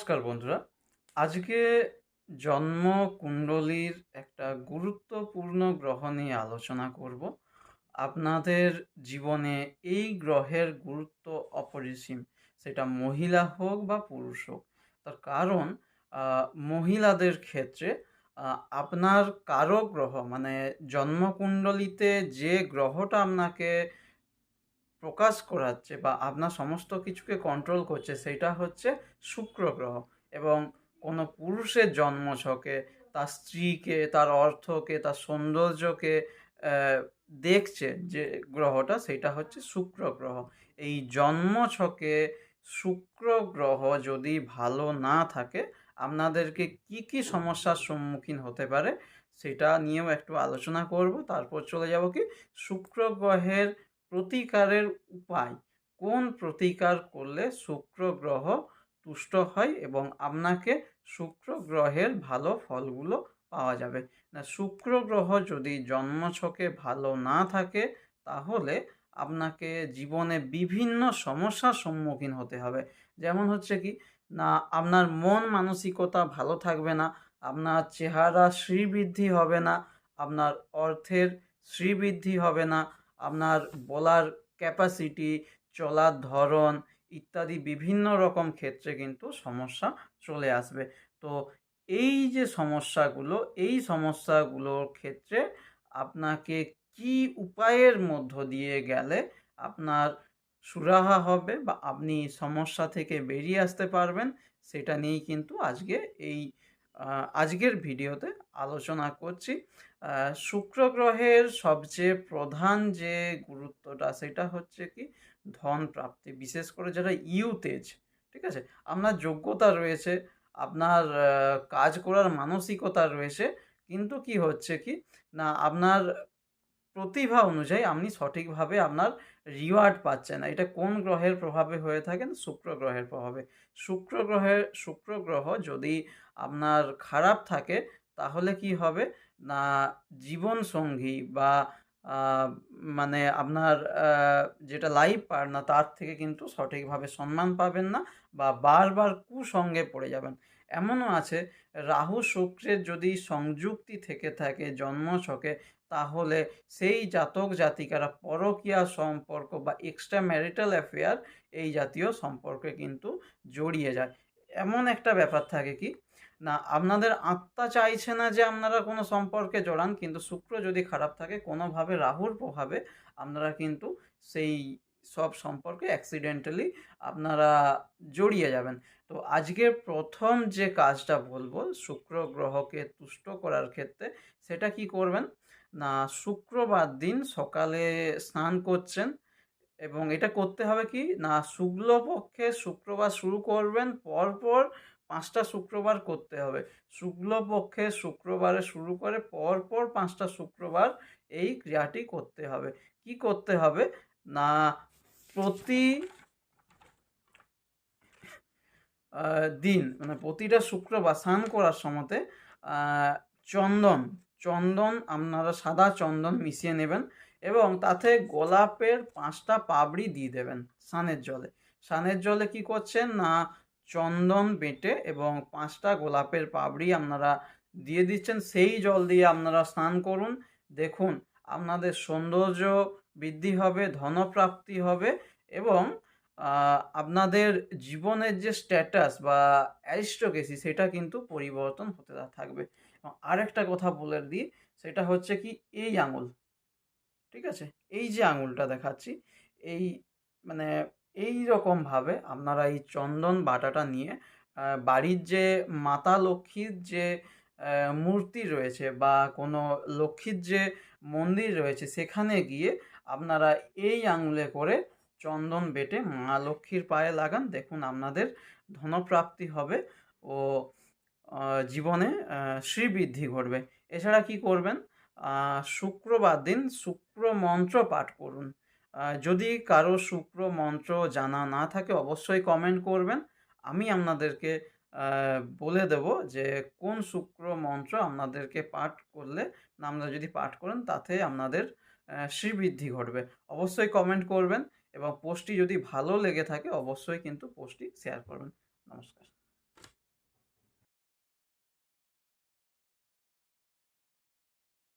নমস্কার বন্ধুরা, আজকে জন্ম কুণ্ডলীর একটা গুরুত্বপূর্ণ গ্রহ নিয়ে আলোচনা করব। আপনাদের জীবনে এই গ্রহের গুরুত্ব অপরিসীম, সেটা মহিলা হোক বা পুরুষ হোক। তার কারণ মহিলাদের ক্ষেত্রে আপনার কারক গ্রহ মানে জন্মকুণ্ডলিতে যে গ্রহটা আপনাকে প্রকাশ করাচ্ছে বা আপনার সমস্ত কিছুকে কন্ট্রোল করছে সেইটা হচ্ছে শুক্র গ্রহ। এবং কোনো পুরুষের জন্মছকে তার স্ত্রীকে, তার অর্থকে, তার সৌন্দর্যকে দেখছে যে গ্রহটা, সেটা হচ্ছে শুক্র গ্রহ। এই জন্মছকে শুক্র গ্রহ যদি ভালো না থাকে, আপনাদেরকে কি কি সমস্যার সম্মুখীন হতে পারে সেটা নিয়েও একটু আলোচনা করব। তারপর চলে যাব কি শুক্র গ্রহের প্রতিকারের উপায়, কোন প্রতিকার করলে শুক্র গ্রহ তুষ্ট হয় এবং আপনাকে শুক্র গ্রহের ভালো ফলগুলো পাওয়া যাবে। না, শুক্র গ্রহ যদি জন্মছকে ভালো না থাকে তাহলে আপনাকে জীবনে বিভিন্ন সমস্যার সম্মুখীন হতে হবে। যেমন হচ্ছে কি না, আপনার মন মানসিকতা ভালো থাকবে না, আপনার চেহারা শ্রীবৃদ্ধি হবে না, আপনার অর্থের শ্রীবৃদ্ধি হবে না, আপনার বলার ক্যাপাসিটি, চলার ধরন ইত্যাদি বিভিন্ন রকম ক্ষেত্রে কিন্তু সমস্যা চলে আসবে। তো এই যে সমস্যাগুলো, এই সমস্যাগুলোর ক্ষেত্রে আপনাকে কি উপায়ের মধ্য দিয়ে গেলে আপনার সুরাহা হবে বা আপনি সমস্যা থেকে বেরিয়ে আসতে পারবেন, সেটা নিয়েই কিন্তু আজকের ভিডিওতে আলোচনা করছি। শুক্র গ্রহের সবচেয়ে প্রধান যে গুরুত্বটা সেটা হচ্ছে কি ধন প্রাপ্তি, বিশেষ করে যারা ইউথ এজ, ঠিক আছে, আপনার যোগ্যতা রয়েছে, আপনার কাজ করার মানসিকতা রয়েছে, কিন্তু কি হচ্ছে কি না, আপনার প্রতিভা অনুযায়ী আপনি সঠিকভাবে আপনার রিওয়ার্ড পাচ্ছেন না। এটা কোন গ্রহের প্রভাবে হয়ে থাকে না, শুক্র গ্রহের প্রভাবে। শুক্র গ্রহ যদি আপনার খারাপ থাকে তাহলে কি হবে না, জীবনসঙ্গী বা মানে আপনার যেটা লাইফ পার্টনার তার থেকে কিন্তু সঠিকভাবে সম্মান পাবেন না বা বারবার কুসঙ্গে পড়ে যাবেন। এমনও আছে, রাহু শুক্রের যদি সংযুক্তি থেকে থাকে জন্মছকে, তাহলে সেই জাতক জাতিকারা পরকীয়া সম্পর্ক বা এক্সট্রা ম্যারিটাল অ্যাফেয়ার এই জাতীয় সম্পর্কে কিন্তু জড়িয়ে যায়। এমন একটা ব্যাপার থাকে কি না, আপনাদের আত্মা চাইছে না যে আপনারা কোনো সম্পর্কে জড়ান, কিন্তু শুক্র যদি খারাপ থাকে কোনোভাবে রাহুর প্রভাবে আপনারা কিন্তু সেই সব সম্পর্কে অ্যাক্সিডেন্টালি আপনারা জড়িয়ে যাবেন। তো আজকে প্রথম যে কাজটা বলবো শুক্র গ্রহকে তুষ্ট করার ক্ষেত্রে, সেটা কি করবেন না, শুক্রবার দিন সকালে স্নান করছেন এবং এটা করতে হবে কি না, শুক্লপক্ষে শুক্রবার শুরু করবেন, পরপর 5টা শুক্রবার করতে হবে। শুক্লপক্ষে শুক্রবারে শুরু করে পরপর 5টা শুক্রবার এই ক্রিয়াটি করতে হবে। কি করতে হবে না, প্রতি দিন মানে প্রতিটা শুক্রবার স্নান করার সময়তে চন্দন চন্দন আপনারা সাদা চন্দন মিশিয়ে নেবেন এবং তাতে গোলাপের 5টা পাপড়ি দিয়ে দেবেন স্নানের জলে। স্নানের জলে কি করছেন না, চন্দন বেটে এবং 5টা গোলাপের পাপড়ি আপনারা দিয়ে দিচ্ছেন, সেই জল দিয়ে আপনারা স্নান করুন। দেখুন আপনাদের সৌন্দর্য বৃদ্ধি হবে, ধনপ্রাপ্তি হবে এবং আপনাদের জীবনের যে স্ট্যাটাস বা অ্যারিস্টোক্রেসি সেটা কিন্তু পরিবর্তন হতে থাকবে। এবং আরেকটা কথা বলে দিই, সেটা হচ্ছে কি এই আঙুল, ঠিক আছে, এই যে আঙুলটা দেখাচ্ছি, এই মানে এই রকমভাবে আপনারা এই চন্দন বাটাটা নিয়ে বাড়ির যে মাতা লক্ষ্মীর যে মূর্তি রয়েছে বা কোনো লক্ষ্মীর যে মন্দির রয়েছে সেখানে গিয়ে আপনারা এই আঙুলে করে চন্দন বেটে মা লক্ষ্মীর পায়ে লাগান। দেখুন আপনাদের ধনপ্রাপ্তি হবে ও জীবনে শ্রীবৃদ্ধি ঘটবে। এছাড়া কি করবেন, শুক্রবার দিন শুক্র মন্ত্র পাঠ করুন। যদি কারো শুক্র মন্ত্র জানা না থাকে অবশ্যই কমেন্ট করবেন, আমি আপনাদেরকে বলে দেব যে কোন শুক্র মন্ত্র আপনাদেরকে পাঠ করলে, না আপনারা যদি পাঠ করেন তাতে আপনাদের শ্রীবৃদ্ধি ঘটবে। অবশ্যই কমেন্ট করবেন এবং পোস্টটি যদি ভালো লেগে থাকে অবশ্যই কিন্তু পোস্টটি শেয়ার করবেন। নমস্কার।